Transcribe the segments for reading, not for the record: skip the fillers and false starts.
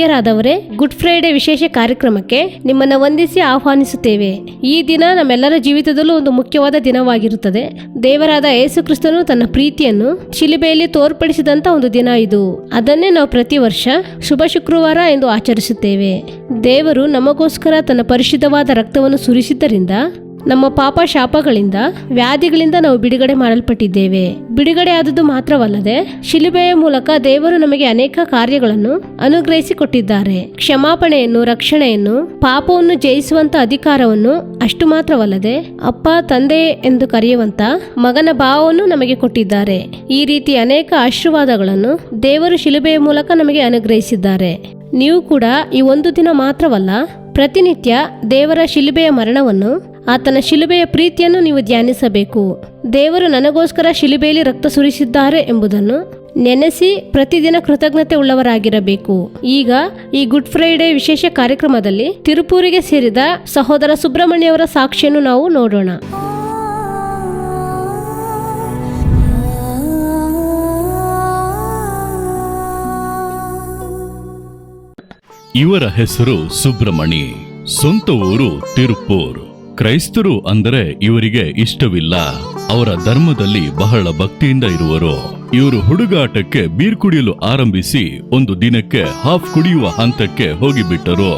ಪ್ರಿಯರಾದವರೇ, good Friday ವಿಶೇಷ ಕಾರ್ಯಕ್ರಮಕ್ಕೆ ನಿಮ್ಮನ್ನು ವಂದಿಸಿ ಆಹ್ವಾನಿಸುತ್ತೇವೆ. ಈ ದಿನ ನಮ್ಮೆಲ್ಲರ ಜೀವಿತದಲ್ಲೂ ಒಂದು ಮುಖ್ಯವಾದ ದಿನವಾಗಿರುತ್ತದೆ. ದೇವರಾದ ಯೇಸು ಕ್ರಿಸ್ತನು ತನ್ನ ಪ್ರೀತಿಯನ್ನು ಶಿಲುಬೆಯಲ್ಲಿ ತೋರ್ಪಡಿಸಿದಂತ ಒಂದು ದಿನ ಇದು. ಅದನ್ನೇ ನಾವು ಪ್ರತಿ ವರ್ಷ ಶುಭ ಶುಕ್ರವಾರ ಎಂದು ಆಚರಿಸುತ್ತೇವೆ. ದೇವರು ನಮಗೋಸ್ಕರ ತನ್ನ ಪರಿಶುದ್ಧವಾದ ರಕ್ತವನ್ನು ಸುರಿಸಿದ್ದರಿಂದ ನಮ್ಮ ಪಾಪ ಶಾಪಗಳಿಂದ, ವ್ಯಾಧಿಗಳಿಂದ ನಾವು ಬಿಡುಗಡೆ ಮಾಡಲ್ಪಟ್ಟಿದ್ದೇವೆ. ಬಿಡುಗಡೆ ಆದದ್ದು ಮಾತ್ರವಲ್ಲದೆ ಶಿಲುಬೆಯ ಮೂಲಕ ದೇವರು ನಮಗೆ ಅನೇಕ ಕಾರ್ಯಗಳನ್ನು ಅನುಗ್ರಹಿಸಿಕೊಟ್ಟಿದ್ದಾರೆ. ಕ್ಷಮಾಪಣೆಯನ್ನು, ರಕ್ಷಣೆಯನ್ನು, ಪಾಪವನ್ನು ಜಯಿಸುವಂತ ಅಧಿಕಾರವನ್ನು, ಅಷ್ಟು ಮಾತ್ರವಲ್ಲದೆ ಅಪ್ಪ, ತಂದೆ ಎಂದು ಕರೆಯುವಂತ ಮಗನ ಭಾವವನ್ನು ನಮಗೆ ಕೊಟ್ಟಿದ್ದಾರೆ. ಈ ರೀತಿ ಅನೇಕ ಆಶೀರ್ವಾದಗಳನ್ನು ದೇವರು ಶಿಲುಬೆಯ ಮೂಲಕ ನಮಗೆ ಅನುಗ್ರಹಿಸಿದ್ದಾರೆ. ನೀವು ಕೂಡ ಈ ಒಂದು ದಿನ ಮಾತ್ರವಲ್ಲ, ಪ್ರತಿನಿತ್ಯ ದೇವರ ಶಿಲುಬೆಯ ಮರಣವನ್ನು, ಆತನ ಶಿಲುಬೆಯ ಪ್ರೀತಿಯನ್ನು ನೀವು ಧ್ಯಾನಿಸಬೇಕು. ದೇವರು ನನಗೋಸ್ಕರ ಶಿಲುಬೆಯಲ್ಲಿ ರಕ್ತ ಸುರಿಸಿದ್ದಾರೆ ಎಂಬುದನ್ನು ನೆನೆಸಿ ಪ್ರತಿದಿನ ಕೃತಜ್ಞತೆ ಉಳ್ಳವರಾಗಿರಬೇಕು. ಈಗ ಈ ಗುಡ್ ಫ್ರೈಡೆ ವಿಶೇಷ ಕಾರ್ಯಕ್ರಮದಲ್ಲಿ ತಿರುಪೂರಿಗೆ ಸೇರಿದ ಸಹೋದರ ಸುಬ್ರಹ್ಮಣ್ಯ ಅವರ ಸಾಕ್ಷಿಯನ್ನು ನಾವು ನೋಡೋಣ. ಇವರ ಹೆಸರು ಸುಬ್ರಹ್ಮಣಿ, ಸ್ವಂತ ಊರು ತಿರುಪೂರ್. ಕ್ರೈಸ್ತರು ಅಂದರೆ ಇವರಿಗೆ ಇಷ್ಟವಿಲ್ಲ. ಅವರ ಧರ್ಮದಲ್ಲಿ ಬಹಳ ಭಕ್ತಿಯಿಂದ ಇರುವರು. ಇವರು ಹುಡುಗಾಟಕ್ಕೆ ಬೀರ್ ಕುಡಿಯಲು ಆರಂಭಿಸಿ ಒಂದು ದಿನಕ್ಕೆ ಹಾಫ್ ಕುಡಿಯುವ ಹಂತಕ್ಕೆ ಹೋಗಿಬಿಟ್ಟರು.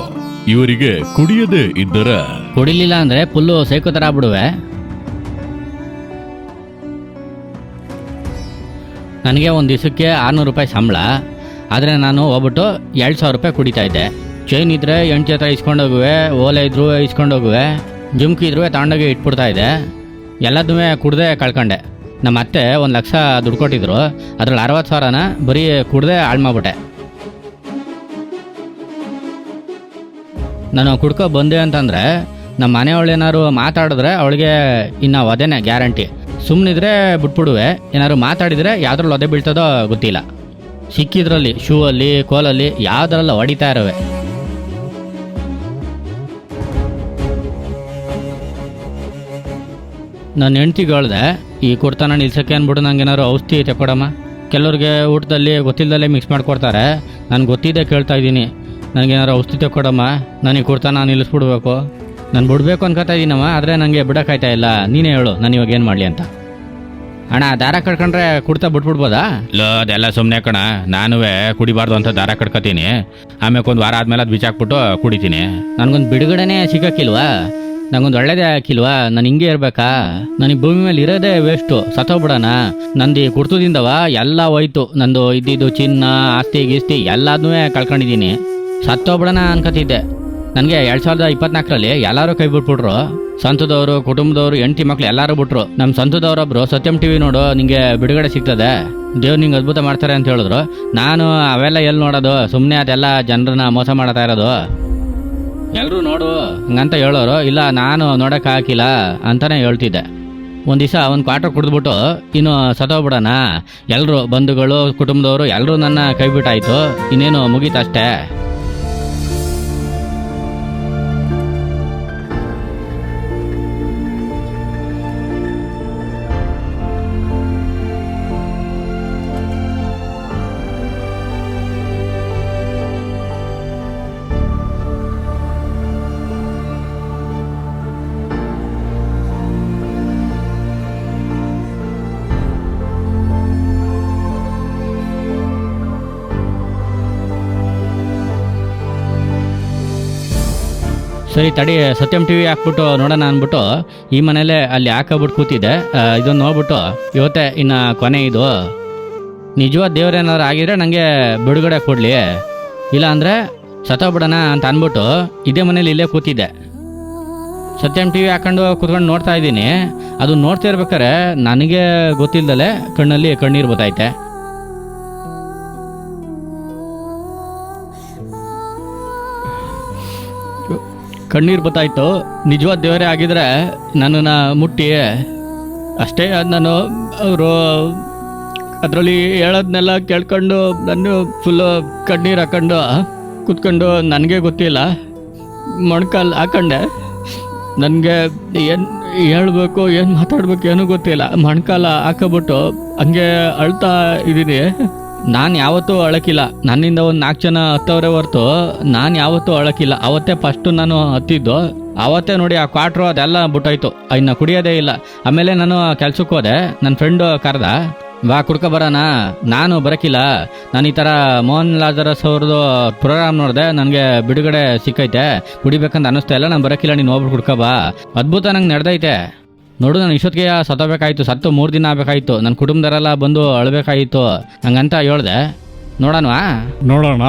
ಇವರಿಗೆ ಕುಡಿಯದೇ ಇದ್ದರೆ ಕುಡಿಲಿಲ್ಲ ಅಂದ್ರೆ ಫುಲ್ಲು ಸೈಕೋ ತರ ಬಿಡುವೆ. ನನಗೆ ಒಂದು ದಿವಸಕ್ಕೆ 600 ರೂಪಾಯಿ ಸಂಬಳ, ಆದರೆ ನಾನು ಹೋಗ್ಬಿಟ್ಟು 2000 ರೂಪಾಯಿ ಕುಡಿತಾ ಇದ್ದೆ. ಚೈನ್ ಇದ್ರೆ 8 ಜೊತೆ ಇಸ್ಕೊಂಡೋಗುವೆ, ಓಲೆ ಇದ್ರು ಇಸ್ಕೊಂಡೋಗುವೆ, ಜುಮ್ಕಿ ಇದ್ರು ತಗೊಂಡೋಗಿ ಇಟ್ಬಿಡ್ತಾ ಇದ್ದೆ. ಎಲ್ಲದೂ ಕುಡ್ದೆ ಕಳ್ಕೊಂಡೆ. ನಮ್ಮ ಅತ್ತೆ 1 ಲಕ್ಷ ದುಡ್ಡು ಕೊಟ್ಟಿದ್ರು, ಅದ್ರಲ್ಲಿ 60,000ನ ಬರೀ ಕುಡ್ದೆ ಹಾಳು ಮಾಡ್ಬಿಟ್ಟೆ. ನಾನು ಕುಡ್ಕೊ ಬಂದೆ ಅಂತಂದರೆ ನಮ್ಮ ಮನೆಯವಳೇನಾದ್ರು ಮಾತಾಡಿದ್ರೆ ಅವಳಿಗೆ ಇನ್ನು ಒದೆನೇ ಗ್ಯಾರಂಟಿ. ಸುಮ್ಮನಿದ್ರೆ ಬಿಟ್ಬಿಡುವೆ, ಏನಾದ್ರು ಮಾತಾಡಿದರೆ ಯಾವುದ್ರಲ್ಲಿ ಒದೆ ಬೀಳ್ತದೋ ಗೊತ್ತಿಲ್ಲ. ಸಿಕ್ಕಿದ್ರಲ್ಲಿ ಶೂ ಅಲ್ಲಿ, ಕೋಲಲ್ಲಿ ಯಾವುದ್ರಲ್ಲ ಹೊಡಿತಾ ಇರೋವೆ. ನಾನು ಹೆಂಡ್ತಿಗೆ ಹೇಳ್ದೆ, ಈ ಕುಡ್ತಾನ ನಿಲ್ಸಕ್ಕೆ ಅಂದ್ಬಿಟ್ಟು ನಂಗೆ ಏನಾದ್ರು ಔಷಧಿ ತಗೊಡಮ್ಮ. ಕೆಲವ್ರಿಗೆ ಊಟದಲ್ಲಿ ಗೊತ್ತಿಲ್ಲದಲ್ಲೇ ಮಿಕ್ಸ್ ಮಾಡಿಕೊಡ್ತಾರೆ. ನಾನು ಗೊತ್ತಿದ್ದೆ ಕೇಳ್ತಾ ಇದ್ದೀನಿ, ನನಗೇನಾದ್ರು ಔಷಧಿ ತಗೊಡಮ್ಮ, ನನಗೆ ಕುಡ್ತಾನ ನಿಲ್ಲಿಸ್ಬಿಡ್ಬೇಕು. ನಾನು ಬಿಡಬೇಕು ಅನ್ಕೋತಾ ಇದ್ದೀನಮ್ಮ, ಆದರೆ ನನಗೆ ಬಿಡೋಕ್ಕಾಯ್ತಾ ಇಲ್ಲ. ನೀನೇ ಹೇಳು, ನಾನು ಇವಾಗ ಏನು ಮಾಡಲಿ ಅಂತ. ಅಣ್ಣ, ದಾರ ಕಟ್ಕೊಂಡ್ರೆ ಕುಡ್ತಾ ಬಿಟ್ಬಿಡ್ಬೋದಾ? ಇಲ್ಲ, ಅದೆಲ್ಲ ಸುಮ್ಮನೆ ಕಣ. ನಾನು ಕುಡಿಬಾರ್ದು ಅಂತ ದಾರ ಕಟ್ಕೊತೀನಿ, ಆಮೇಲೆ ಒಂದು ವಾರ ಆದಮೇಲೆ ಅದು ಬಿಚ್ಚಾಕ್ಬಿಟ್ಟು ಕುಡಿತೀನಿ. ನನಗೊಂದು ಬಿಡುಗಡೆನೇ ಸಿಗೋಕ್ಕಿಲ್ವಾ? ನಂಗೊಂದು ಒಳ್ಳೇದೇ ಹಾಕಿಲ್ವಾ? ನಾನು ಹಿಂಗೆ ಇರಬೇಕಾ? ನನಗೆ ಭೂಮಿ ಮೇಲೆ ಇರೋದೇ ವೇಸ್ಟು, ಸತ್ತೋಗ್ಬಿಡೋಣ. ನಂದು ಕುಡ್ತದಿಂದವ ಎಲ್ಲ ಹೋಯ್ತು. ನಂದು ಇದ್ದಿದ್ದು ಚಿನ್ನ, ಆಸ್ತಿ ಗೀಸ್ತಿ ಎಲ್ಲದನ್ನೂ ಕಳ್ಕೊಂಡಿದ್ದೀನಿ. ಸತ್ತೋಗ್ಬಿಡೋಣ ಅನ್ಕೋತಿದ್ದೆ. ನನಗೆ 2024ರಲ್ಲಿ ಎಲ್ಲರೂ ಕೈ ಬಿಟ್ಬಿಟ್ರು. ಸಂತದವರು, ಕುಟುಂಬದವರು, ಹೆಂಡತಿ ಮಕ್ಳು ಎಲ್ಲರೂ ಬಿಟ್ರು. ನಮ್ಮ ಸಂತದವರೊಬ್ರು ಸತ್ಯಂ ಟಿವಿ ನೋಡು, ನಿಂಗೆ ಬಿಡುಗಡೆ ಸಿಗ್ತದೆ, ದೇವ್ರು ನಿಂಗೆ ಅದ್ಭುತ ಮಾಡ್ತಾರೆ ಅಂತ ಹೇಳಿದ್ರು. ನಾನು ಅವೆಲ್ಲ ಎಲ್ಲಿ ನೋಡೋದು, ಸುಮ್ಮನೆ ಅದೆಲ್ಲ ಜನರನ್ನ ಮೋಸ ಮಾಡ್ತಾ ಇರೋದು. ಎಲ್ಲರೂ ನೋಡು ಹಂಗಂತ ಹೇಳೋರು. ಇಲ್ಲ, ನಾನು ನೋಡೋಕೆ ಹಾಕಿಲ್ಲ ಅಂತಲೇ ಹೇಳ್ತಿದ್ದೆ. ಒಂದು ದಿವಸ ಒಂದು ಕ್ವಾರ್ಟರ್ ಕುಡಿದ್ಬಿಟ್ಟು ಇನ್ನು ಸತ್ತೋಗ್ಬಿಡೋಣ, ಎಲ್ಲರೂ ಬಂಧುಗಳು, ಕುಟುಂಬದವರು ಎಲ್ಲರೂ ನನ್ನ ಕೈ ಬಿಟ್ಟಾಯಿತು, ಇನ್ನೇನು ಮುಗೀತಷ್ಟೇ. ಸರಿ ತಡಿ, ಸತ್ಯಂ ಟಿವಿ ಹಾಕ್ಬಿಟ್ಟು ನೋಡೋಣ ಅಂದ್ಬಿಟ್ಟು ಈ ಮನೇಲೆ ಅಲ್ಲಿ ಹಾಕೋಬಿಟ್ಟು ಕೂತಿದ್ದೆ. ಇದನ್ನು ನೋಡ್ಬಿಟ್ಟು ಇವತ್ತೇ ಇನ್ನು ಕೊನೆ ಇದು. ನಿಜವಾದ ದೇವ್ರೇನಾದ್ರು ಆಗಿದ್ರೆ ನನಗೆ ಬಿಡುಗಡೆ ಕೊಡಲಿ, ಇಲ್ಲ ಅಂದರೆ ಸತ್ತೋಗ್ಬಿಡೋಣ ಅಂತ ಅಂದ್ಬಿಟ್ಟು ಇದೇ ಮನೇಲಿ ಇಲ್ಲೇ ಕೂತಿದ್ದೆ. ಸತ್ಯಂ ಟಿವಿ ಹಾಕೊಂಡು ಕೂತ್ಕೊಂಡು ನೋಡ್ತಾ ಇದ್ದೀನಿ. ಅದು ನೋಡ್ತಾ ಇರ್ಬೇಕಾರೆ ನನಗೆ ಗೊತ್ತಿಲ್ದಲೆ ಕಣ್ಣಲ್ಲಿ ಕಣ್ಣೀರು ಬರ್ತೈತೆ. ಕಣ್ಣೀರು ಬತ್ತಾಯಿತು. ನಿಜವಾದ ದೇವರೇ ಆಗಿದ್ರೆ ನನ್ನನ್ನು ಮುಟ್ಟಿ ಅಷ್ಟೇ. ನಾನು ಅವರು ಅದರಲ್ಲಿ ಹೇಳೋದನ್ನೆಲ್ಲ ಕೇಳ್ಕೊಂಡು ನಾನು ಫುಲ್ಲು ಕಣ್ಣೀರು ಹಾಕೊಂಡು ಕೂತ್ಕೊಂಡು ನನಗೆ ಗೊತ್ತಿಲ್ಲ ಮೊಣಕಾಲು ಹಾಕೊಂಡೆ. ನನಗೆ ಏನು ಹೇಳ್ಬೇಕು, ಏನು ಮಾತಾಡ್ಬೇಕು ಏನೂ ಗೊತ್ತಿಲ್ಲ. ಮೊಣಕಾಲ ಹಾಕೋಬಿಟ್ಟು ಹಂಗೆ ಅಳ್ತಾ ಇದ್ದೀನಿ. ನಾನು ಯಾವತ್ತೂ ಅಳಕಿಲ್ಲ. ನನ್ನಿಂದ ಒಂದು 4 ಜನ ಹತ್ತವರೇ ಹೊರ್ತು ನಾನು ಯಾವತ್ತೂ ಅಳಕಿಲ್ಲ. ಅವತ್ತೇ ಫಸ್ಟು ನಾನು ಹತ್ತಿದ್ದು. ಅವತ್ತೇ ನೋಡಿ ಆ ಕ್ವಾಟ್ರು ಅದೆಲ್ಲ ಬಿಟ್ಟೋಯ್ತು. ಇನ್ನು ಕುಡಿಯೋದೇ ಇಲ್ಲ. ಆಮೇಲೆ ನಾನು ಕೆಲ್ಸಕ್ಕೆ ಹೋದೆ. ನನ್ನ ಫ್ರೆಂಡು ಕರೆದ, ಬಾ ಕುಡ್ಕೊ ಬರೋಣ. ನಾನು ಬರೋಕ್ಕಿಲ್ಲ, ನಾನು ಈ ಥರ ಮೋಹನ್ ಲಾಜರಸ್ ಅವ್ರದ್ದು ಪ್ರೋಗ್ರಾಮ್ ನೋಡಿದೆ, ನನಗೆ ಬಿಡುಗಡೆ ಸಿಕ್ಕೈತೆ, ಕುಡಿಬೇಕಂತ ಅನ್ನಿಸ್ತಾ ಇಲ್ಲ, ನಾನು ಬರೋಕ್ಕಿಲ್ಲ, ನೀನು ಹೋಗ್ಬಿಟ್ಟು ಕುಡ್ಕೊ ಬಾ. ಅದ್ಭುತ ನಂಗೆ ನಡೆದೈತೆ ನೋಡು. ನಾನು ಇಷ್ಟೊತ್ತಿಗೆ ಸತ್ತೋಬೇಕಾಯ್ತು, ಸತ್ತು 3 ದಿನ ಆಗಬೇಕಾಯ್ತು. ನನ್ನ ಕುಟುಂಬದವರೆಲ್ಲ ಬಂದು ಅಳಬೇಕಾಗಿತ್ತು. ಹಂಗಂತ ಹೇಳ್ದೆ. ನೋಡೋಣ,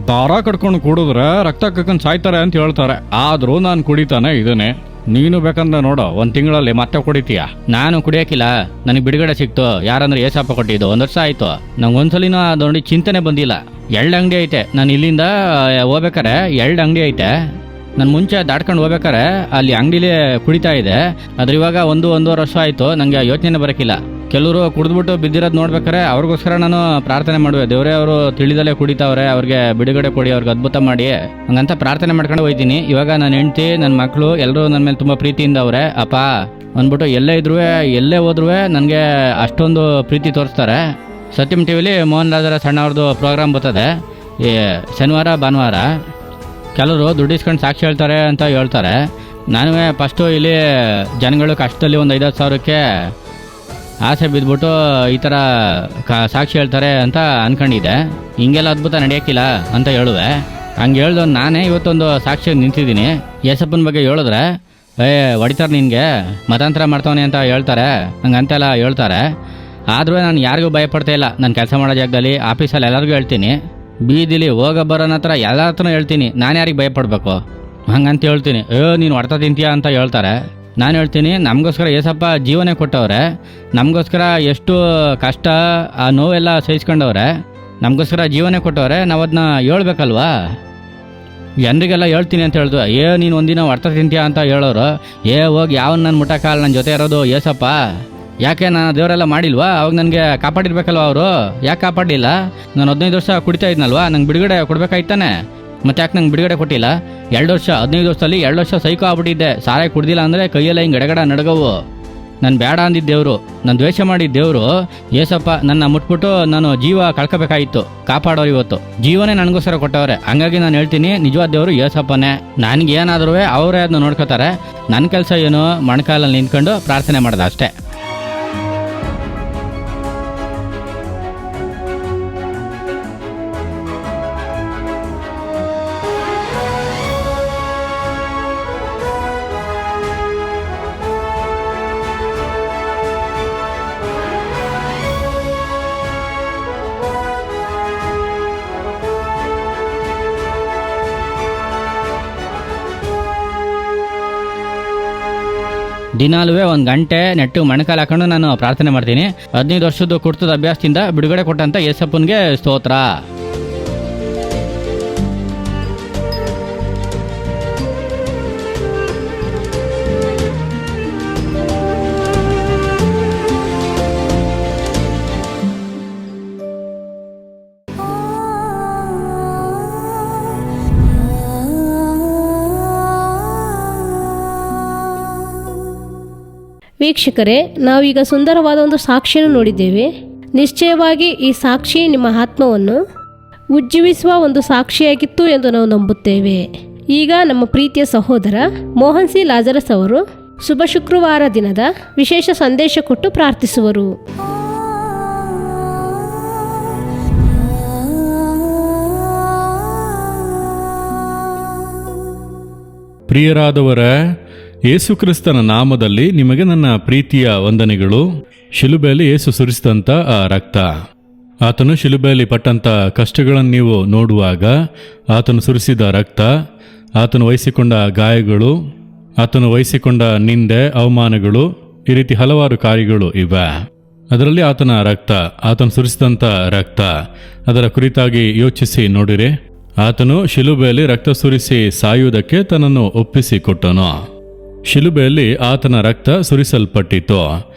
ದಾರ ಕಟ್ಕೊಂಡು ಕುಡಿದ್ರೆ ರಕ್ತ ಕಟ್ಕೊಂಡು ಸಾಯ್ತಾರೆ ಅಂತ ಹೇಳ್ತಾರೆ. ಆದರೂ ನಾನು ಕುಡಿತಾನೆ ಇದ್ದೇನೆ. ನೀನು ಬೇಕಂದ್ರೆ ನೋಡು, 1 ತಿಂಗಳಲ್ಲಿ ಮತ್ತೆ ಕುಡಿತೀಯ. ನಾನು ಕುಡಿಯೋಕ್ಕಿಲ್ಲ, ನನಗೆ ಬಿಡುಗಡೆ ಸಿಕ್ತು. ಯಾರಂದ್ರೆ ಏಸಪ್ಪ ಕೊಟ್ಟಿದ್ದು. 1 ವರ್ಷ ಆಯಿತು. ನಂಗೆ ಒಂದ್ಸಲಿನೂ ಅದು ನೋಡಿ ಚಿಂತನೆ ಬಂದಿಲ್ಲ. 2 ಅಂಗಡಿ ಐತೆ. ನಾನು ಇಲ್ಲಿಂದ ಹೋಗ್ಬೇಕಾರೆ 2 ಅಂಗಡಿ ಐತೆ. ನಾನು ಮುಂಚೆ ದಾಟ್ಕೊಂಡು ಹೋಗ್ಬೇಕಾರೆ ಅಲ್ಲಿ ಅಂಗಡಿಲೇ ಕುಡಿತಾ ಇದೆ. ಆದ್ರೆ ಇವಾಗ 1-1.5 ವರ್ಷ ಆಯಿತು. ನನಗೆ ಯೋಚನೆ ಬರೋಕ್ಕಿಲ್ಲ. ಕೆಲವರು ಕುಡಿದ್ಬಿಟ್ಟು ಬಿದ್ದಿರೋದು ನೋಡ್ಬೇಕಾರೆ ಅವ್ರಿಗೋಸ್ಕರ ನಾನು ಪ್ರಾರ್ಥನೆ ಮಾಡುವೆ. ದೇವರೇ, ಅವರು ತಿಳಿದಲ್ಲೇ ಕುಡಿತಾವ್ರೆ, ಅವ್ರಿಗೆ ಬಿಡುಗಡೆ ಕೊಡಿ, ಅವ್ರಿಗೆ ಅದ್ಭುತ ಮಾಡಿ, ಹಂಗಂತ ಪ್ರಾರ್ಥನೆ ಮಾಡ್ಕೊಂಡು ಹೋಗ್ತೀನಿ. ಇವಾಗ ನನ್ನ ಹೆಂಡತಿ, ನನ್ನ ಮಕ್ಕಳು ಎಲ್ಲರೂ ನನ್ನ ಮೇಲೆ ತುಂಬ ಪ್ರೀತಿಯಿಂದ ಅವ್ರೆ. ಅಪ್ಪ ಅಂದ್ಬಿಟ್ಟು ಎಲ್ಲೇ ಹೋದ್ರೂ ನನಗೆ ಅಷ್ಟೊಂದು ಪ್ರೀತಿ ತೋರಿಸ್ತಾರೆ. ಸತ್ಯಂ ಟಿವಿಲಿ ಮೋಹನ್ ಲಾಜರಸ್ ಸಣ್ಣವ್ರದ್ದು ಪ್ರೋಗ್ರಾಮ್ ಬರ್ತದೆ ಈ ಶನಿವಾರ ಭಾನುವಾರ. ಕೆಲವರು ದುಡ್ಡು ಇಸ್ಕೊಂಡು ಸಾಕ್ಷಿ ಹೇಳ್ತಾರೆ ಅಂತ ಹೇಳ್ತಾರೆ. ನಾನು ಫಸ್ಟು ಇಲ್ಲಿ ಜನಗಳು ಕಷ್ಟದಲ್ಲಿ ಒಂದು 5-10 ಸಾವಿರಕ್ಕೆ ಆಸೆ ಬಿದ್ದುಬಿಟ್ಟು ಈ ಥರ ಸಾಕ್ಷಿ ಹೇಳ್ತಾರೆ ಅಂತ ಅನ್ಕೊಂಡಿದ್ದೆ. ಹಿಂಗೆಲ್ಲ ಅದ್ಭುತ ನಡೆಯೋಕ್ಕಿಲ್ಲ ಅಂತ ಹೇಳುವೆ. ಹಂಗೆ ಹೇಳ್ದು ನಾನೇ ಇವತ್ತೊಂದು ಸಾಕ್ಷಿ ನಿಂತಿದ್ದೀನಿ. ಯೇಸಪ್ಪನ ಬಗ್ಗೆ ಹೇಳಿದ್ರೆ ಹೊಡಿತಾರೆ, ನಿನಗೆ ಮತಾಂತರ ಮಾಡ್ತಾವನೆ ಅಂತ ಹೇಳ್ತಾರೆ, ಹಂಗಂತೆಲ್ಲ ಹೇಳ್ತಾರೆ. ಆದರೂ ನಾನು ಯಾರಿಗೂ ಭಯಪಡ್ತಾ ಇಲ್ಲ. ನಾನು ಕೆಲಸ ಮಾಡೋ ಜಾಗದಲ್ಲಿ, ಆಫೀಸಲ್ಲಿ ಎಲ್ಲರಿಗೂ ಹೇಳ್ತೀನಿ. ಬೀದಿಲಿ ಹೋಗೋ ಬರೋನ ಹತ್ರ ಎಲ್ಲ ಹತ್ರನೂ ಹೇಳ್ತೀನಿ. ನಾನು ಯಾರಿಗೆ ಭಯಪಡಬೇಕು ಹಂಗಂತ ಹೇಳ್ತೀನಿ. ನೀನು ಹೊಡ್ತಾ ತಿಂತೀಯ ಅಂತ ಹೇಳ್ತಾರೆ. ನಾನು ಹೇಳ್ತೀನಿ, ನಮಗೋಸ್ಕರ ಏಸಪ್ಪ ಜೀವನೇ ಕೊಟ್ಟವ್ರೆ. ನಮಗೋಸ್ಕರ ಎಷ್ಟು ಕಷ್ಟ, ಆ ನೋವೆಲ್ಲ ಸಹಿಸ್ಕೊಂಡವ್ರೆ. ನಮಗೋಸ್ಕರ ಜೀವನೇ ಕೊಟ್ಟವ್ರೆ. ನಾವು ಅದನ್ನ ಹೇಳ್ಬೇಕಲ್ವಾ. ಜನರಿಗೆಲ್ಲ ಹೇಳ್ತೀನಿ ಅಂತ ಹೇಳ್ದು. ನೀನು ಒಂದಿನ ಹೊಡ್ತಾ ತಿಂತೀಯ ಅಂತ ಹೇಳೋರು. ಹೋಗಿ ಯಾವನ್ನ ನನ್ನ ಮುಟ್ಟಕ್ಕಾಲ, ನನ್ನ ಜೊತೆ ಇರೋದು ಏಸಪ್ಪ. ಯಾಕೆ ನಾನು ದೇವರೆಲ್ಲ ಮಾಡಿಲ್ವಾ? ಅವಾಗ ನನಗೆ ಕಾಪಾಡಿರ್ಬೇಕಲ್ವ ಅವರು. ಯಾಕೆ ಕಾಪಾಡಲಿಲ್ಲ? ನಾನು 15 ವರ್ಷ ಕುಡಿತಾ ಇದ್ನಲ್ವಾ, ನಂಗೆ ಬಿಡುಗಡೆ ಕೊಡ್ಬೇಕಾಯ್ತಾನೆ. ಮತ್ತೆ ಯಾಕೆ ನಂಗೆ ಬಿಡುಗಡೆ ಕೊಟ್ಟಿಲ್ಲ? 2 ವರ್ಷ 15 ವರ್ಷದಲ್ಲಿ 2 ವರ್ಷ ಸೈಕೋ ಆಗ್ಬಿಟ್ಟಿದ್ದೆ. ಸಾರಾಯಿ ಕುಡ್ದಿಲ್ಲ ಅಂದರೆ ಕೈಯೆಲ್ಲ ಹಿಂಗೆ ಗಡಗಡ ನಡಗವು. ನಾನು ಬೇಡ ಅಂದಿದ್ದೇವರು, ನಾನು ದ್ವೇಷ ಮಾಡಿದ್ದೇವರು ಏಸಪ್ಪ ನನ್ನ ಮುಟ್ಬಿಟ್ಟು ನಾನು ಜೀವ ಕಳ್ಕೋಬೇಕಾಗಿತ್ತು. ಕಾಪಾಡೋರು ಇವತ್ತು ಜೀವನೇ ನನಗೋಸ್ಕರ ಕೊಟ್ಟವ್ರೆ. ಹಂಗಾಗಿ ನಾನು ಹೇಳ್ತೀನಿ, ನಿಜವಾದ ದೇವರು ಏಸಪ್ಪನೇ. ನನಗೆ ಏನಾದರೂ ಅವರೇ ಅದನ್ನ ನೋಡ್ಕೋತಾರೆ. ನನ್ನ ಕೆಲಸ ಏನು, ಮೊಣಕಾಲಲ್ಲಿ ನಿಂತ್ಕೊಂಡು ಪ್ರಾರ್ಥನೆ ಮಾಡೋದು ಅಷ್ಟೇ. ದಿನಾಲೂ 1 ಗಂಟೆ ನೆಟ್ಟು ಮೊಣಕಾಲು ಹಾಕೊಂಡು ನಾನು ಪ್ರಾರ್ಥನೆ ಮಾಡ್ತೀನಿ. 15 ವರ್ಷದ ಕುಡ್ತದ ಅಭ್ಯಾಸದಿಂದ ಬಿಡುಗಡೆ ಕೊಟ್ಟಂತ ಯೇಸಪ್ಪನಿಗೆ ಸ್ತೋತ್ರ. ವೀಕ್ಷಕರೇ, ನಾವೀಗ ಸುಂದರವಾದ ಒಂದು ಸಾಕ್ಷಿಯನ್ನು ನೋಡಿದ್ದೇವೆ. ನಿಶ್ಚಯವಾಗಿ ಈ ಸಾಕ್ಷಿ ನಿಮ್ಮ ಆತ್ಮವನ್ನು ಉಜ್ಜೀವಿಸುವ ಒಂದು ಸಾಕ್ಷಿಯಾಗಿತ್ತು ಎಂದು ನಾವು ನಂಬುತ್ತೇವೆ. ಈಗ ನಮ್ಮ ಪ್ರೀತಿಯ ಸಹೋದರ ಮೋಹನ್ ಸಿ ಲಾಜರಸ್ ಅವರು ಶುಭ ಶುಕ್ರವಾರ ದಿನದ ವಿಶೇಷ ಸಂದೇಶ ಕೊಟ್ಟು ಪ್ರಾರ್ಥಿಸುವರು. ಪ್ರಿಯರಾದವರೇ, ಯೇಸುಕ್ರಿಸ್ತನ ನಾಮದಲ್ಲಿ ನಿಮಗೆ ನನ್ನ ಪ್ರೀತಿಯ ವಂದನೆಗಳು. ಶಿಲುಬೆಯಲ್ಲಿ ಯೇಸು ಸುರಿಸಿದಂಥ ಆ ರಕ್ತ, ಆತನು ಶಿಲುಬೆಯಲ್ಲಿ ಪಟ್ಟಂಥ ಕಷ್ಟಗಳನ್ನು ನೀವು ನೋಡುವಾಗ ಆತನು ಸುರಿಸಿದ ರಕ್ತ, ಆತನು ವಹಿಸಿಕೊಂಡ ಗಾಯಗಳು, ಆತನು ವಹಿಸಿಕೊಂಡ ನಿಂದೆ, ಅವಮಾನಗಳು, ಈ ರೀತಿ ಹಲವಾರು ಕಾರ್ಯಗಳು ಇವೆ. ಅದರಲ್ಲಿ ಆತನ ರಕ್ತ, ಆತನು ಸುರಿಸಿದಂಥ ರಕ್ತ, ಅದರ ಕುರಿತಾಗಿ ಯೋಚಿಸಿ ನೋಡಿರಿ. ಆತನು ಶಿಲುಬೆಯಲ್ಲಿ ರಕ್ತ ಸುರಿಸಿ ಸಾಯುವುದಕ್ಕೆ ತನ್ನನ್ನು ಒಪ್ಪಿಸಿಕೊಟ್ಟನು. ಶಿಲುಬೆಯಲ್ಲಿ ಆತನ ರಕ್ತ ಸುರಿಸಲ್ಪಟ್ಟಿತು.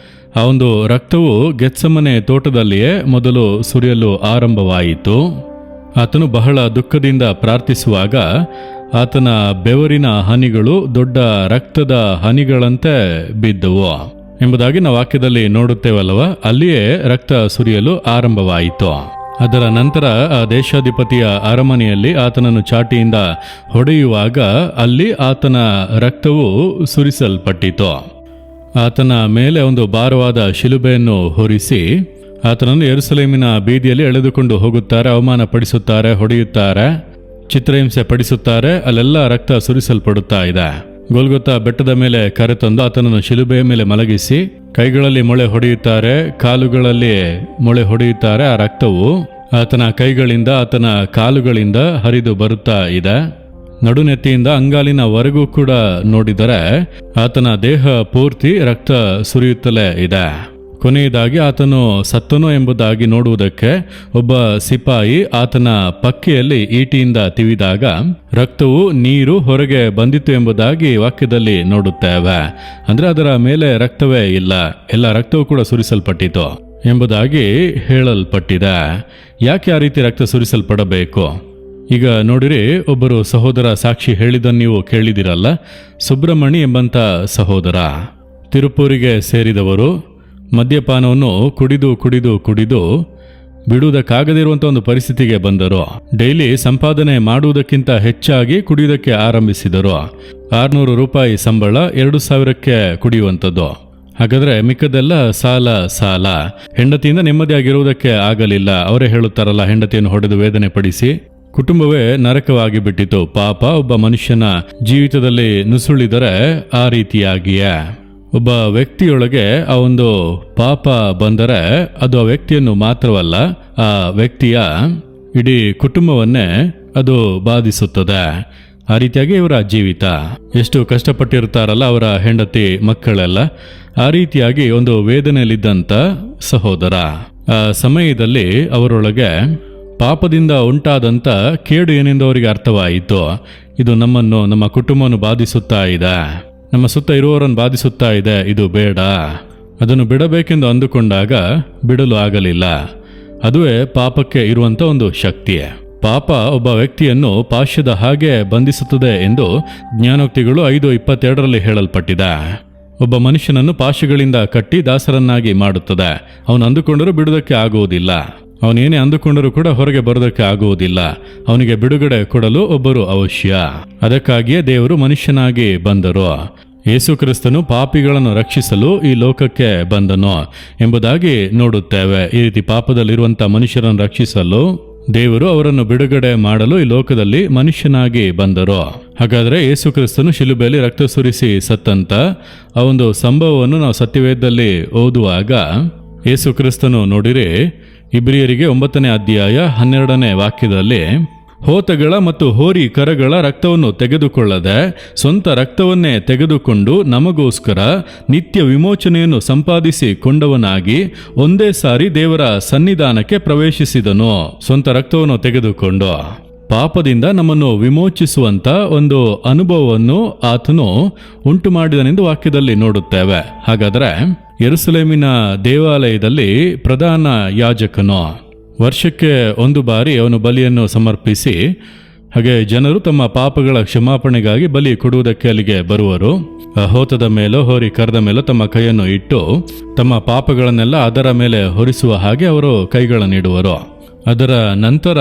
ಆ ಒಂದು ರಕ್ತವು ಗೆತ್ಸಮನೆ ತೋಟದಲ್ಲಿಯೇ ಮೊದಲು ಸುರಿಯಲು ಆರಂಭವಾಯಿತು. ಆತನು ಬಹಳ ದುಃಖದಿಂದ ಪ್ರಾರ್ಥಿಸುವಾಗ ಆತನ ಬೆವರಿನ ಹನಿಗಳು ದೊಡ್ಡ ರಕ್ತದ ಹನಿಗಳಂತೆ ಬಿದ್ದವು. ಎಂಬುದಾಗಿ ನಾವು ವಾಕ್ಯದಲ್ಲಿ ನೋಡುತ್ತೇವಲ್ವ. ಅಲ್ಲಿಯೇ ರಕ್ತ ಸುರಿಯಲು ಆರಂಭವಾಯಿತು. ಅದರ ನಂತರ ಆ ದೇಶಾಧಿಪತಿಯ ಅರಮನೆಯಲ್ಲಿ ಆತನನ್ನು ಚಾಟಿಯಿಂದ ಹೊಡೆಯುವಾಗ ಅಲ್ಲಿ ಆತನ ರಕ್ತವು ಸುರಿಸಲ್ಪಟ್ಟಿತು. ಆತನ ಮೇಲೆ ಒಂದು ಭಾರವಾದ ಶಿಲುಬೆಯನ್ನು ಹೊರಿಸಿ ಆತನನ್ನು ಯೆರೂಸಲೇಮಿನ ಬೀದಿಯಲ್ಲಿ ಎಳೆದುಕೊಂಡು ಹೋಗುತ್ತಾರೆ, ಅವಮಾನ ಪಡಿಸುತ್ತಾರೆ, ಹೊಡೆಯುತ್ತಾರೆ, ಚಿತ್ರಹಿಂಸೆ ಪಡಿಸುತ್ತಾರೆ. ಅಲ್ಲೆಲ್ಲ ರಕ್ತ ಸುರಿಸಲ್ಪಡುತ್ತಾ ಇದೆ. ಗೋಲ್ಗೊತ್ತಾ ಬೆಟ್ಟದ ಮೇಲೆ ಕರೆತಂದು ಆತನನ್ನು ಶಿಲುಬೆಯ ಮೇಲೆ ಮಲಗಿಸಿ ಕೈಗಳಲ್ಲಿ ಮೊಳೆ ಹೊಡೆಯುತ್ತಾರೆ, ಕಾಲುಗಳಲ್ಲಿ ಮೊಳೆ ಹೊಡೆಯುತ್ತಾರೆ. ಆ ರಕ್ತವು ಆತನ ಕೈಗಳಿಂದ ಆತನ ಕಾಲುಗಳಿಂದ ಹರಿದು ಬರುತ್ತಾ ಇದೆ. ನಡುನೆತ್ತಿಯಿಂದ ಅಂಗಾಲಿನವರೆಗೂ ಕೂಡ ನೋಡಿದರೆ ಆತನ ದೇಹ ಪೂರ್ತಿ ರಕ್ತ ಸುರಿಯುತ್ತಲೇ ಇದೆ. ಕೊನೆಯದಾಗಿ ಆತನು ಸತ್ತನು ಎಂಬುದಾಗಿ ನೋಡುವುದಕ್ಕೆ ಒಬ್ಬ ಸಿಪಾಯಿ ಆತನ ಪಕ್ಕೆಯಲ್ಲಿ ಈಟಿಯಿಂದ ತಿವಿದಾಗ ರಕ್ತವು ನೀರು ಹೊರಗೆ ಬಂದಿತು ಎಂಬುದಾಗಿ ವಾಕ್ಯದಲ್ಲಿ ನೋಡುತ್ತೇವೆ. ಅಂದ್ರೆ ಅದರ ಮೇಲೆ ರಕ್ತವೇ ಇಲ್ಲ, ಎಲ್ಲ ರಕ್ತವೂ ಕೂಡ ಸುರಿಸಲ್ಪಟ್ಟಿತು ಎಂಬುದಾಗಿ ಹೇಳಲ್ಪಟ್ಟಿದೆ. ಯಾಕೆ ಆ ರೀತಿ ರಕ್ತ ಸುರಿಸಲ್ಪಡಬೇಕು? ಈಗ ನೋಡಿರಿ, ಒಬ್ಬರು ಸಹೋದರ ಸಾಕ್ಷಿ ಹೇಳಿದ್ದನ್ನು ನೀವು ಕೇಳಿದಿರಲ್ಲ. ಸುಬ್ರಹ್ಮಣಿ ಎಂಬಂತ ಸಹೋದರ ತಿರುಪೂರಿಗೆ ಸೇರಿದವರು. ಮದ್ಯಪಾನವನ್ನು ಕುಡಿದು ಕುಡಿದು ಕುಡಿದು ಬಿಡುವುದಕ್ಕಾಗದಿರುವಂಥ ಒಂದು ಪರಿಸ್ಥಿತಿಗೆ ಬಂದರು. ಡೈಲಿ ಸಂಪಾದನೆ ಮಾಡುವುದಕ್ಕಿಂತ ಹೆಚ್ಚಾಗಿ ಕುಡಿಯುವುದಕ್ಕೆ ಆರಂಭಿಸಿದರು. 600 ರೂಪಾಯಿ ಸಂಬಳ, 2000ಕ್ಕೆ ಕುಡಿಯುವಂಥದ್ದು. ಹಾಗಾದ್ರೆ ಮಿಕ್ಕದೆಲ್ಲ ಸಾಲ. ಹೆಂಡತಿಯಿಂದ ನೆಮ್ಮದಿಯಾಗಿರುವುದಕ್ಕೆ ಆಗಲಿಲ್ಲ. ಅವರೇ ಹೇಳುತ್ತಾರಲ್ಲ, ಹೆಂಡತಿಯನ್ನು ಹೊಡೆದು ವೇದನೆ ಪಡಿಸಿ ಕುಟುಂಬವೇ ನರಕವಾಗಿ ಬಿಟ್ಟಿತು. ಪಾಪ ಒಬ್ಬ ಮನುಷ್ಯನ ಜೀವಿತದಲ್ಲಿ ನುಸುಳಿದರೆ ಆ ರೀತಿಯಾಗಿಯೇ ಒಬ್ಬ ವ್ಯಕ್ತಿಯೊಳಗೆ ಆ ಒಂದು ಪಾಪ ಬಂದರೆ ಅದು ಆ ವ್ಯಕ್ತಿಯನ್ನು ಮಾತ್ರವಲ್ಲ, ಆ ವ್ಯಕ್ತಿಯ ಇಡೀ ಕುಟುಂಬವನ್ನೇ ಅದು ಬಾಧಿಸುತ್ತದೆ. ಆ ರೀತಿಯಾಗಿ ಇವರ ಜೀವಿತ ಎಷ್ಟು ಕಷ್ಟಪಟ್ಟಿರ್ತಾರಲ್ಲ ಅವರ ಹೆಂಡತಿ ಮಕ್ಕಳೆಲ್ಲ. ಆ ರೀತಿಯಾಗಿ ಒಂದು ವೇದನೆಯಲ್ಲಿದ್ದಂಥ ಸಹೋದರ ಆ ಸಮಯದಲ್ಲಿ ಅವರೊಳಗೆ ಪಾಪದಿಂದ ಉಂಟಾದಂಥ ಕೇಡು ಏನೆಂದು ಅವರಿಗೆ ಅರ್ಥವಾಯಿತು. ಇದು ನಮ್ಮನ್ನು, ನಮ್ಮ ಕುಟುಂಬವನ್ನು ಬಾಧಿಸುತ್ತಾ ಇದೆ, ನಮ್ಮ ಸುತ್ತ ಇರುವವರನ್ನು ಬಾಧಿಸುತ್ತಾ ಇದೆ, ಇದು ಬೇಡ. ಅದನ್ನು ಬಿಡಬೇಕೆಂದು ಅಂದುಕೊಂಡಾಗ ಬಿಡಲು ಆಗಲಿಲ್ಲ. ಅದುವೇ ಪಾಪಕ್ಕೆ ಇರುವಂಥ ಒಂದು ಶಕ್ತಿ. ಪಾಪ ಒಬ್ಬ ವ್ಯಕ್ತಿಯನ್ನು ಪಾಶ್ಯದ ಹಾಗೆ ಬಂಧಿಸುತ್ತದೆ ಎಂದು ಜ್ಞಾನೋಕ್ತಿಗಳು 5:22 ಹೇಳಲ್ಪಟ್ಟಿದೆ. ಒಬ್ಬ ಮನುಷ್ಯನನ್ನು ಪಾಶಗಳಿಂದ ಕಟ್ಟಿ ದಾಸರನ್ನಾಗಿ ಮಾಡುತ್ತದೆ. ಅವನು ಅಂದುಕೊಂಡರೂ ಬಿಡುವುದಕ್ಕೆ ಆಗುವುದಿಲ್ಲ. ಅವನೇನೇ ಅಂದುಕೊಂಡರೂ ಕೂಡ ಹೊರಗೆ ಬರೋದಕ್ಕೆ ಆಗುವುದಿಲ್ಲ. ಅವನಿಗೆ ಬಿಡುಗಡೆ ಕೊಡಲು ಒಬ್ಬರು ಅವಶ್ಯ. ಅದಕ್ಕಾಗಿಯೇ ದೇವರು ಮನುಷ್ಯನಾಗಿ ಬಂದರು. ಯೇಸು ಕ್ರಿಸ್ತನು ಪಾಪಿಗಳನ್ನು ರಕ್ಷಿಸಲು ಈ ಲೋಕಕ್ಕೆ ಬಂದನು ಎಂಬುದಾಗಿ ನೋಡುತ್ತೇವೆ. ಈ ರೀತಿ ಪಾಪದಲ್ಲಿರುವಂಥ ಮನುಷ್ಯರನ್ನು ರಕ್ಷಿಸಲು ದೇವರು ಅವರನ್ನು ಬಿಡುಗಡೆ ಮಾಡಲು ಈ ಲೋಕದಲ್ಲಿ ಮನುಷ್ಯನಾಗಿ ಬಂದರು. ಹಾಗಾದರೆ ಯೇಸು ಕ್ರಿಸ್ತನು ಶಿಲುಬೆಯಲ್ಲಿ ರಕ್ತ ಸುರಿಸಿ ಸತ್ತಂತ ಆ ಒಂದು ಸಂಭವವನ್ನು ನಾವು ಸತ್ಯವೇದದಲ್ಲಿ ಓದುವಾಗ ಯೇಸು ಕ್ರಿಸ್ತನು ನೋಡಿರಿ, ಇಬ್ರಿಯರಿಗೆ 9ನೇ ಅಧ್ಯಾಯ 12ನೇ ವಾಕ್ಯದಲ್ಲಿ, ಹೋತಗಳ ಮತ್ತು ಹೋರಿ ಕರಗಳ ರಕ್ತವನ್ನು ತೆಗೆದುಕೊಳ್ಳದೆ ಸ್ವಂತ ರಕ್ತವನ್ನೇ ತೆಗೆದುಕೊಂಡು ನಮಗೋಸ್ಕರ ನಿತ್ಯ ವಿಮೋಚನೆಯನ್ನು ಸಂಪಾದಿಸಿಕೊಂಡವನಾಗಿ ಒಂದೇ ಸಾರಿ ದೇವರ ಸನ್ನಿಧಾನಕ್ಕೆ ಪ್ರವೇಶಿಸಿದನು. ಸ್ವಂತ ರಕ್ತವನ್ನು ತೆಗೆದುಕೊಂಡು ಪಾಪದಿಂದ ನಮ್ಮನ್ನು ವಿಮೋಚಿಸುವಂತ ಒಂದು ಅನುಭವವನ್ನು ಆತನು ಉಂಟು ಮಾಡಿದನೆಂದು ವಾಕ್ಯದಲ್ಲಿ ನೋಡುತ್ತೇವೆ. ಹಾಗಾದರೆ ಯೆರೂಸಲೇಮಿನ ದೇವಾಲಯದಲ್ಲಿ ಪ್ರಧಾನ ಯಾಜಕನು ವರ್ಷಕ್ಕೆ 1 ಬಾರಿ ಅವನು ಬಲಿಯನ್ನು ಸಮರ್ಪಿಸಿ, ಹಾಗೆ ಜನರು ತಮ್ಮ ಪಾಪಗಳ ಕ್ಷಮಾಪಣೆಗಾಗಿ ಬಲಿ ಕೊಡುವುದಕ್ಕೆ ಅಲ್ಲಿಗೆ ಬರುವರು. ಹೋತದ ಮೇಲೋ ಹೋರಿ ಕರದ ಮೇಲೋ ತಮ್ಮ ಕೈಯನ್ನು ಇಟ್ಟು ತಮ್ಮ ಪಾಪಗಳನ್ನೆಲ್ಲ ಅದರ ಮೇಲೆ ಹೊರಿಸುವ ಹಾಗೆ ಅವರು ಕೈಗಳನ್ನಿಡುವರು. ಅದರ ನಂತರ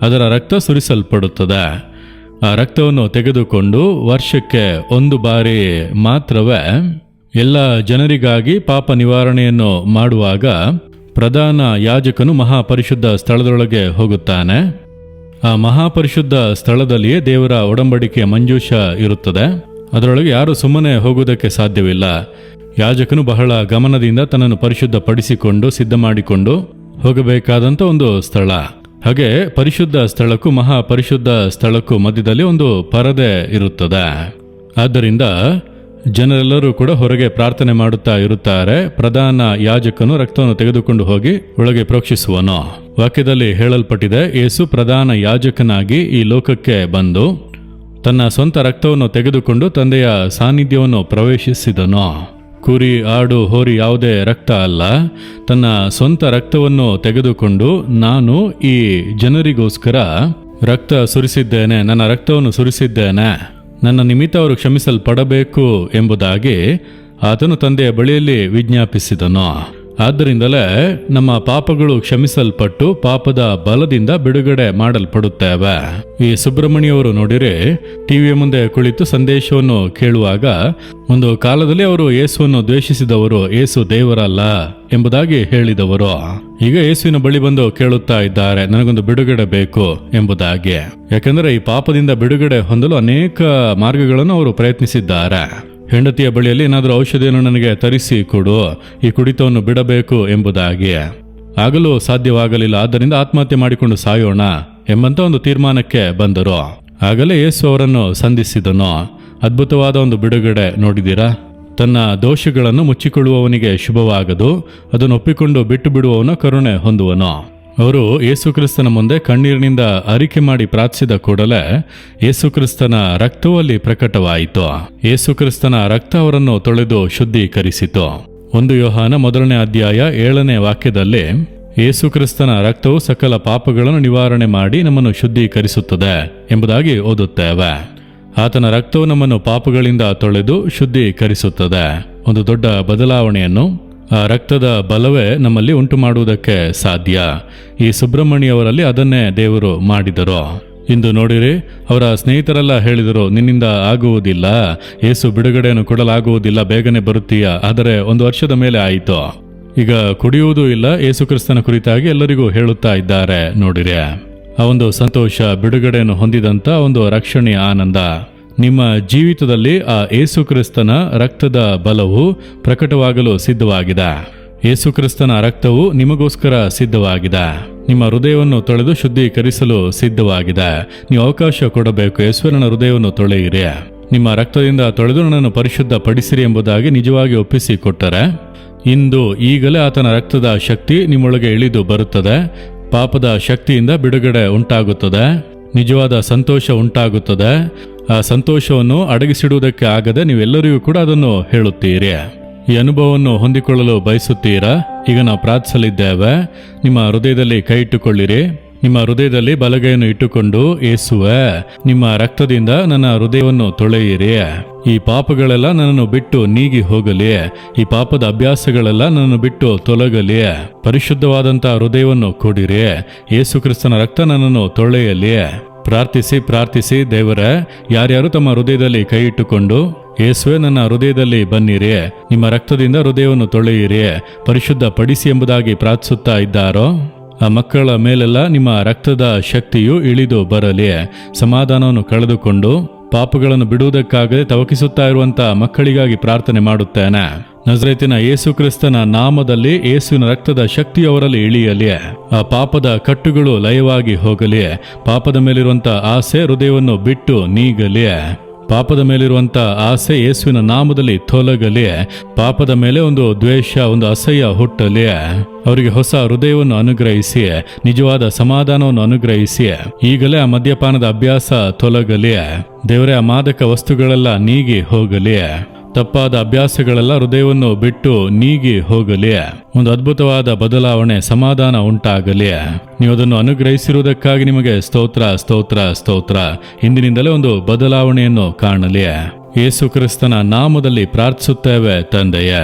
ಅದರ ರಕ್ತ ಸುರಿಸಲ್ಪಡುತ್ತದೆ. ಆ ರಕ್ತವನ್ನು ತೆಗೆದುಕೊಂಡು ವರ್ಷಕ್ಕೆ 1 ಬಾರಿ ಮಾತ್ರವೇ ಎಲ್ಲ ಜನರಿಗಾಗಿ ಪಾಪ ನಿವಾರಣೆಯನ್ನು ಮಾಡುವಾಗ ಪ್ರಧಾನ ಯಾಜಕನು ಮಹಾಪರಿಶುದ್ಧ ಸ್ಥಳದೊಳಗೆ ಹೋಗುತ್ತಾನೆ. ಆ ಮಹಾಪರಿಶುದ್ಧ ಸ್ಥಳದಲ್ಲಿಯೇ ದೇವರ ಒಡಂಬಡಿಕೆಯ ಮಂಜೂಷ ಇರುತ್ತದೆ. ಅದರೊಳಗೆ ಯಾರು ಸುಮ್ಮನೆ ಹೋಗುವುದಕ್ಕೆ ಸಾಧ್ಯವಿಲ್ಲ. ಯಾಜಕನು ಬಹಳ ಗಮನದಿಂದ ತನ್ನನ್ನು ಪರಿಶುದ್ಧಪಡಿಸಿಕೊಂಡು ಸಿದ್ಧ ಮಾಡಿಕೊಂಡು ಹೋಗಬೇಕಾದಂಥ ಒಂದು ಸ್ಥಳ. ಹಾಗೆ ಪರಿಶುದ್ಧ ಸ್ಥಳಕ್ಕೂ ಮಹಾಪರಿಶುದ್ಧ ಸ್ಥಳಕ್ಕೂ ಮಧ್ಯದಲ್ಲಿ ಒಂದು ಪರದೆ ಇರುತ್ತದೆ. ಆದ್ದರಿಂದ ಜನರೆಲ್ಲರೂ ಕೂಡ ಹೊರಗೆ ಪ್ರಾರ್ಥನೆ ಮಾಡುತ್ತಾ ಇರುತ್ತಾರೆ. ಪ್ರಧಾನ ಯಾಜಕನು ರಕ್ತವನ್ನು ತೆಗೆದುಕೊಂಡು ಹೋಗಿ ಒಳಗೆ ಪ್ರೋಕ್ಷಿಸುವನು. ವಾಕ್ಯದಲ್ಲಿ ಹೇಳಲ್ಪಟ್ಟಿದೆ, ಯೇಸು ಪ್ರಧಾನ ಯಾಜಕನಾಗಿ ಈ ಲೋಕಕ್ಕೆ ಬಂದು ತನ್ನ ಸ್ವಂತ ರಕ್ತವನ್ನು ತೆಗೆದುಕೊಂಡು ತಂದೆಯ ಸಾನ್ನಿಧ್ಯವನ್ನು ಪ್ರವೇಶಿಸಿದನು. ಕುರಿ, ಆಡು, ಹೋರಿ ಯಾವುದೇ ರಕ್ತ ಅಲ್ಲ, ತನ್ನ ಸ್ವಂತ ರಕ್ತವನ್ನು ತೆಗೆದುಕೊಂಡು ನಾನು ಈ ಜನರಿಗೋಸ್ಕರ ರಕ್ತ ಸುರಿಸಿದ್ದೇನೆ, ನನ್ನ ರಕ್ತವನ್ನು ಸುರಿಸಿದ್ದೇನೆ, ನನ್ನ ನಿಮಿತ್ತ ಅವರು ಕ್ಷಮಿಸಲ್ಪಡಬೇಕು ಎಂಬುದಾಗಿ ಆತನು ತಂದೆಯ ಬಳಿಯಲ್ಲಿ ವಿಜ್ಞಾಪಿಸಿದನು. ಆದ್ದರಿಂದಲೇ ನಮ್ಮ ಪಾಪಗಳು ಕ್ಷಮಿಸಲ್ಪಟ್ಟು ಪಾಪದ ಬಲದಿಂದ ಬಿಡುಗಡೆ ಮಾಡಲ್ಪಡುತ್ತೇವೆ. ಈ ಸುಬ್ರಹ್ಮಣ್ಯವರು ನೋಡಿರಿ, ಟಿವಿಯ ಮುಂದೆ ಕುಳಿತು ಸಂದೇಶವನ್ನು ಕೇಳುವಾಗ ಒಂದು ಕಾಲದಲ್ಲಿ ಅವರು ಯೇಸುವನ್ನು ದ್ವೇಷಿಸಿದವರು, ಯೇಸು ದೇವರಲ್ಲ ಎಂಬುದಾಗಿ ಹೇಳಿದವರು. ಈಗ ಯೇಸುವಿನ ಬಳಿ ಬಂದು ಕೇಳುತ್ತಾ ಇದ್ದಾರೆ, ನನಗೊಂದು ಬಿಡುಗಡೆ ಬೇಕು ಎಂಬುದಾಗಿ. ಯಾಕಂದ್ರೆ ಈ ಪಾಪದಿಂದ ಬಿಡುಗಡೆ ಹೊಂದಲು ಅನೇಕ ಮಾರ್ಗಗಳನ್ನು ಅವರು ಪ್ರಯತ್ನಿಸಿದ್ದಾರೆ. ಹೆಂಡತಿಯ ಬಳಿಯಲ್ಲಿ ಏನಾದರೂ ಔಷಧಿಯನ್ನು ನನಗೆ ತರಿಸಿ ಕೊಡು, ಈ ಕುಡಿತವನ್ನು ಬಿಡಬೇಕು ಎಂಬುದಾಗಿ. ಆಗಲೂ ಸಾಧ್ಯವಾಗಲಿಲ್ಲ. ಆದ್ದರಿಂದ ಆತ್ಮಹತ್ಯೆ ಮಾಡಿಕೊಂಡು ಸಾಯೋಣ ಎಂಬಂತ ಒಂದು ತೀರ್ಮಾನಕ್ಕೆ ಬಂದರು. ಆಗಲೇ ಯೇಸು ಅವರನ್ನು ಸಂಧಿಸಿದನು. ಅದ್ಭುತವಾದ ಒಂದು ಬಿಡುಗಡೆ ನೋಡಿದ್ದೀರಾ? ತನ್ನ ದೋಷಗಳನ್ನು ಮುಚ್ಚಿಕೊಳ್ಳುವವನಿಗೆ ಶುಭವಾಗದು, ಅದನ್ನು ಒಪ್ಪಿಕೊಂಡು ಬಿಟ್ಟು ಬಿಡುವವನ ಕರುಣೆ ಹೊಂದುವನು. ಅವರು ಯೇಸುಕ್ರಿಸ್ತನ ಮುಂದೆ ಕಣ್ಣೀರಿನಿಂದ ಅರಿಕೆ ಮಾಡಿ ಪ್ರಾರ್ಥಿಸಿದ ಕೂಡಲೇ ಯೇಸುಕ್ರಿಸ್ತನ ರಕ್ತವು ಅಲ್ಲಿ ಪ್ರಕಟವಾಯಿತು. ಯೇಸುಕ್ರಿಸ್ತನ ರಕ್ತ ಅವರನ್ನು ತೊಳೆದು ಶುದ್ಧೀಕರಿಸಿತು. 1 ಯೋಹಾನ 1ನೇ ಅಧ್ಯಾಯ 7ನೇ ವಾಕ್ಯದಲ್ಲಿ ಯೇಸುಕ್ರಿಸ್ತನ ರಕ್ತವು ಸಕಲ ಪಾಪಗಳನ್ನು ನಿವಾರಣೆ ಮಾಡಿ ನಮ್ಮನ್ನು ಶುದ್ಧೀಕರಿಸುತ್ತದೆ ಎಂಬುದಾಗಿ ಓದುತ್ತೇವೆ. ಆತನ ರಕ್ತವು ನಮ್ಮನ್ನು ಪಾಪಗಳಿಂದ ತೊಳೆದು ಶುದ್ಧೀಕರಿಸುತ್ತದೆ. ಒಂದು ದೊಡ್ಡ ಬದಲಾವಣೆಯನ್ನು ಆ ರಕ್ತದ ಬಲವೇ ನಮ್ಮಲ್ಲಿ ಉಂಟು ಮಾಡುವುದಕ್ಕೆ ಸಾಧ್ಯ. ಈ ಸುಬ್ರಹ್ಮಣ್ಯವರಲ್ಲಿ ಅದನ್ನೇ ದೇವರು ಮಾಡಿದರು. ಇಂದು ನೋಡಿರಿ, ಅವರ ಸ್ನೇಹಿತರೆಲ್ಲ ಹೇಳಿದರು, ನಿನ್ನಿಂದ ಆಗುವುದಿಲ್ಲ, ಯೇಸು ಬಿಡುಗಡೆಯನ್ನು ಕೊಡಲಾಗುವುದಿಲ್ಲ, ಬೇಗನೆ ಬರುತ್ತೀಯ. ಆದರೆ 1 ವರ್ಷದ ಮೇಲೆ ಆಯಿತು. ಈಗ ಕುಡಿಯುವುದೂ ಇಲ್ಲ. ಯೇಸುಕ್ರಿಸ್ತನ ಕುರಿತಾಗಿ ಎಲ್ಲರಿಗೂ ಹೇಳುತ್ತಾ ಇದ್ದಾರೆ. ನೋಡಿರಿ, ಆ ಒಂದು ಸಂತೋಷ, ಬಿಡುಗಡೆಯನ್ನು ಹೊಂದಿದಂಥ ಒಂದು ರಕ್ಷಣೆಯ ಆನಂದ ನಿಮ್ಮ ಜೀವಿತದಲ್ಲಿ ಆ ಯೇಸುಕ್ರಿಸ್ತನ ರಕ್ತದ ಬಲವು ಪ್ರಕಟವಾಗಲು ಸಿದ್ಧವಾಗಿದೆ. ಯೇಸುಕ್ರಿಸ್ತನ ರಕ್ತವು ನಿಮಗೋಸ್ಕರ ಸಿದ್ಧವಾಗಿದೆ. ನಿಮ್ಮ ಹೃದಯವನ್ನು ತೊಳೆದು ಶುದ್ಧೀಕರಿಸಲು ಸಿದ್ಧವಾಗಿದೆ. ನೀವು ಅವಕಾಶ ಕೊಡಬೇಕು. ಯೇಸುವೆ, ನನ್ನ ಹೃದಯವನ್ನು ತೊಳೆಯಿರಿ, ನಿಮ್ಮ ರಕ್ತದಿಂದ ತೊಳೆದು ನನ್ನನ್ನು ಪರಿಶುದ್ಧ ಪಡಿಸಿರಿ ಎಂಬುದಾಗಿ ನಿಜವಾಗಿ ಒಪ್ಪಿಸಿಕೊಟ್ಟರೆ ಇಂದು ಈಗಲೇ ಆತನ ರಕ್ತದ ಶಕ್ತಿ ನಿಮ್ಮೊಳಗೆ ಇಳಿದು ಬರುತ್ತದೆ. ಪಾಪದ ಶಕ್ತಿಯಿಂದ ಬಿಡುಗಡೆ ಉಂಟಾಗುತ್ತದೆ. ನಿಜವಾದ ಸಂತೋಷ ಉಂಟಾಗುತ್ತದೆ. ಆ ಸಂತೋಷವನ್ನು ಅಡಗಿಸಿಡುವುದಕ್ಕೆ ಆಗದೆ ನೀವೆಲ್ಲರಿಗೂ ಕೂಡ ಅದನ್ನು ಹೇಳುತ್ತೀರಿ. ಈ ಅನುಭವವನ್ನು ಹೊಂದಿಕೊಳ್ಳಲು ಬಯಸುತ್ತೀರಾ? ಈಗ ನಾವು ಪ್ರಾರ್ಥಿಸಲಿದ್ದೇವೆ. ನಿಮ್ಮ ಹೃದಯದಲ್ಲಿ ಕೈ ಇಟ್ಟುಕೊಳ್ಳಿರಿ. ನಿಮ್ಮ ಹೃದಯದಲ್ಲಿ ಬಲಗೈಯನ್ನು ಇಟ್ಟುಕೊಂಡು, ಯೇಸುವೆ, ನಿಮ್ಮ ರಕ್ತದಿಂದ ನನ್ನ ಹೃದಯವನ್ನು ತೊಳೆಯಿರಿ. ಈ ಪಾಪಗಳೆಲ್ಲ ನನ್ನನ್ನು ಬಿಟ್ಟು ನೀಗಿ ಹೋಗಲಿ. ಈ ಪಾಪದ ಅಭ್ಯಾಸಗಳೆಲ್ಲ ನನ್ನನ್ನು ಬಿಟ್ಟು ತೊಲಗಲಿ. ಪರಿಶುದ್ಧವಾದಂಥ ಹೃದಯವನ್ನು ಕೊಡಿರಿ. ಯೇಸುಕ್ರಿಸ್ತನ ರಕ್ತ ನನ್ನನ್ನು ತೊಳೆಯಲಿ. ಪ್ರಾರ್ಥಿಸಿ ದೇವರೇ, ಯಾರ್ಯಾರು ತಮ್ಮ ಹೃದಯದಲ್ಲಿ ಕೈ ಇಟ್ಟುಕೊಂಡು, ಯೇಸುವೆ, ನನ್ನ ಹೃದಯದಲ್ಲಿ ಬನ್ನಿರಿ, ನಿಮ್ಮ ರಕ್ತದಿಂದ ಹೃದಯವನ್ನು ತೊಳೆಯಿರಿ, ಪರಿಶುದ್ಧ ಪಡಿಸಿ ಎಂಬುದಾಗಿ ಪ್ರಾರ್ಥಿಸುತ್ತಾ ಇದ್ದಾರೋ ಆ ಮಕ್ಕಳ ಮೇಲೆಲ್ಲ ನಿಮ್ಮ ರಕ್ತದ ಶಕ್ತಿಯು ಇಳಿದು ಬರಲಿ. ಸಮಾಧಾನವನ್ನು ಕಳೆದುಕೊಂಡು ಪಾಪಗಳನ್ನು ಬಿಡುವುದಕ್ಕಾಗದೆ ತವಕಿಸುತ್ತಾ ಇರುವಂತ ಮಕ್ಕಳಿಗಾಗಿ ಪ್ರಾರ್ಥನೆ ಮಾಡುತ್ತೇನೆ. ನಜರೇತಿನ ಯೇಸುಕ್ರಿಸ್ತನ ನಾಮದಲ್ಲಿ ಯೇಸುವಿನ ರಕ್ತದ ಶಕ್ತಿ ಅವರಲ್ಲಿ ಇಳಿಯಲಿ. ಆ ಪಾಪದ ಕಟ್ಟುಗಳು ಲಯವಾಗಿ ಹೋಗಲಿ. ಪಾಪದ ಮೇಲಿರುವಂತ ಆಸೆ ಹೃದಯವನ್ನು ಬಿಟ್ಟು ನೀಗಲಿ. ಪಾಪದ ಮೇಲಿರುವಂತ ಆಸೆ ಯೇಸುವಿನ ನಾಮದಲ್ಲಿ ತೊಲಗಲಿ. ಪಾಪದ ಮೇಲೆ ಒಂದು ದ್ವೇಷ, ಒಂದು ಅಸಹ್ಯ ಹುಟ್ಟಲಿ. ಅವರಿಗೆ ಹೊಸ ಹೃದಯವನ್ನು ಅನುಗ್ರಹಿಸಿ, ನಿಜವಾದ ಸಮಾಧಾನವನ್ನು ಅನುಗ್ರಹಿಸಿ. ಈಗಲೇ ಆ ಮದ್ಯಪಾನದ ಅಭ್ಯಾಸ ತೊಲಗಲಿ. ದೇವರೇ, ಆ ಮಾದಕ ವಸ್ತುಗಳೆಲ್ಲ ನೀಗಿ ಹೋಗಲಿ. ತಪ್ಪಾದ ಅಭ್ಯಾಸಗಳೆಲ್ಲ ಹೃದಯವನ್ನು ಬಿಟ್ಟು ನೀಗಿ ಹೋಗಲಿ. ಒಂದು ಅದ್ಭುತವಾದ ಬದಲಾವಣೆ, ಸಮಾಧಾನ ಉಂಟಾಗಲಿ. ನೀವು ಅದನ್ನು ಅನುಗ್ರಹಿಸಿರುವುದಕ್ಕಾಗಿ ನಿಮಗೆ ಸ್ತೋತ್ರ ಸ್ತೋತ್ರ ಸ್ತೋತ್ರ. ಇಂದಿನಿಂದಲೇ ಒಂದು ಬದಲಾವಣೆಯನ್ನು ಕಾಣಲಿ. ಯೇಸು ಕ್ರಿಸ್ತನ ನಾಮದಲ್ಲಿ ಪ್ರಾರ್ಥಿಸುತ್ತೇವೆ ತಂದೆಯೇ.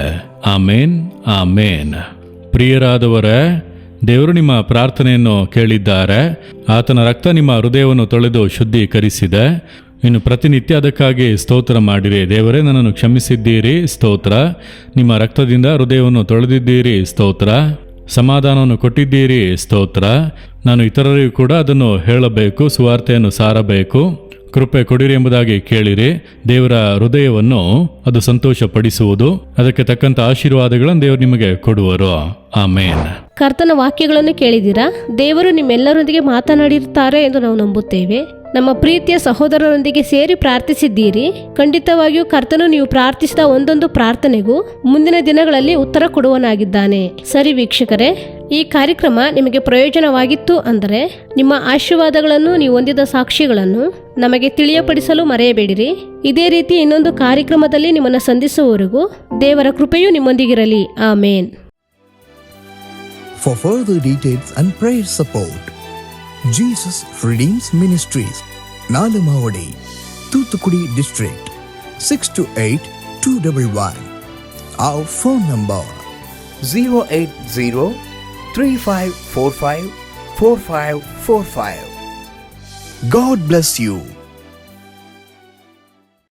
ಆಮೇನ್, ಆಮೇನ್. ಪ್ರಿಯರಾದವರೇ, ದೇವರು ನಿಮ್ಮ ಪ್ರಾರ್ಥನೆಯನ್ನು ಕೇಳಿದ್ದಾರೆ. ಆತನ ರಕ್ತ ನಿಮ್ಮ ಹೃದಯವನ್ನು ತೊಳೆದು ಶುದ್ಧೀಕರಿಸಿದೆ. ಇನ್ನು ಪ್ರತಿನಿತ್ಯ ಅದಕ್ಕಾಗಿ ಸ್ತೋತ್ರ ಮಾಡಿರಿ. ದೇವರೇ, ನನ್ನನ್ನು ಕ್ಷಮಿಸಿದ್ದೀರಿ, ಸ್ತೋತ್ರ. ನಿಮ್ಮ ರಕ್ತದಿಂದ ಹೃದಯವನ್ನು ತೊಳೆದಿದ್ದೀರಿ, ಸ್ತೋತ್ರ. ಸಮಾಧಾನವನ್ನು ಕೊಟ್ಟಿದ್ದೀರಿ, ಸ್ತೋತ್ರ. ನಾನು ಇತರರಿಗೂ ಕೂಡ ಅದನ್ನು ಹೇಳಬೇಕು, ಸುವಾರ್ತೆಯನ್ನು ಸಾರಬೇಕು. ಕೃಪೆ ಕೊಡಿರಿ ಎಂಬುದಾಗಿ ಕೇಳಿರಿ. ದೇವರ ಹೃದಯವನ್ನು ಅದು ಸಂತೋಷಪಡಿಸುವುದು. ಅದಕ್ಕೆ ತಕ್ಕಂತ ಆಶೀರ್ವಾದಗಳನ್ನು ದೇವರು ನಿಮಗೆ ಕೊಡುವರು. ಆಮೇನ್. ಕರ್ತನ ವಾಕ್ಯಗಳನ್ನು ಕೇಳಿದಿರಾ? ದೇವರು ನಿಮ್ಮೆಲ್ಲರೊಂದಿಗೆ ಮಾತನಾಡಿರುತ್ತಾರೆ ಎಂದು ನಾವು ನಂಬುತ್ತೇವೆ. ನಮ್ಮ ಪ್ರೀತಿಯ ಸಹೋದರರೊಂದಿಗೆ ಸೇರಿ ಪ್ರಾರ್ಥಿಸಿದ್ದೀರಿ. ಖಂಡಿತವಾಗಿಯೂ ಕರ್ತನು ನೀವು ಪ್ರಾರ್ಥಿಸಿದ ಒಂದೊಂದು ಪ್ರಾರ್ಥನೆಗೂ ಮುಂದಿನ ದಿನಗಳಲ್ಲಿ ಉತ್ತರ ಕೊಡುವನಾಗಿದ್ದಾನೆ. ಸರಿ ವೀಕ್ಷಕರೇ, ಈ ಕಾರ್ಯಕ್ರಮ ನಿಮಗೆ ಪ್ರಯೋಜನವಾಗಿತ್ತು ಅಂದರೆ ನಿಮ್ಮ ಆಶೀರ್ವಾದಗಳನ್ನು, ನೀವು ಹೊಂದಿದ ಸಾಕ್ಷಿಗಳನ್ನು ನಮಗೆ ತಿಳಿಯಪಡಿಸಲು ಮರೆಯಬೇಡಿರಿ. ಇದೇ ರೀತಿ ಇನ್ನೊಂದು ಕಾರ್ಯಕ್ರಮದಲ್ಲಿ ನಿಮ್ಮನ್ನು ಸಂಧಿಸುವವರೆಗೂ ದೇವರ ಕೃಪೆಯು ನಿಮ್ಮೊಂದಿಗಿರಲಿ. ಆಮೇನ್. For further details and prayer support, Jesus Redeems Ministries, Nalamavadi, Thuthukudi District, 628-211. Our phone number 08035454545. God bless you.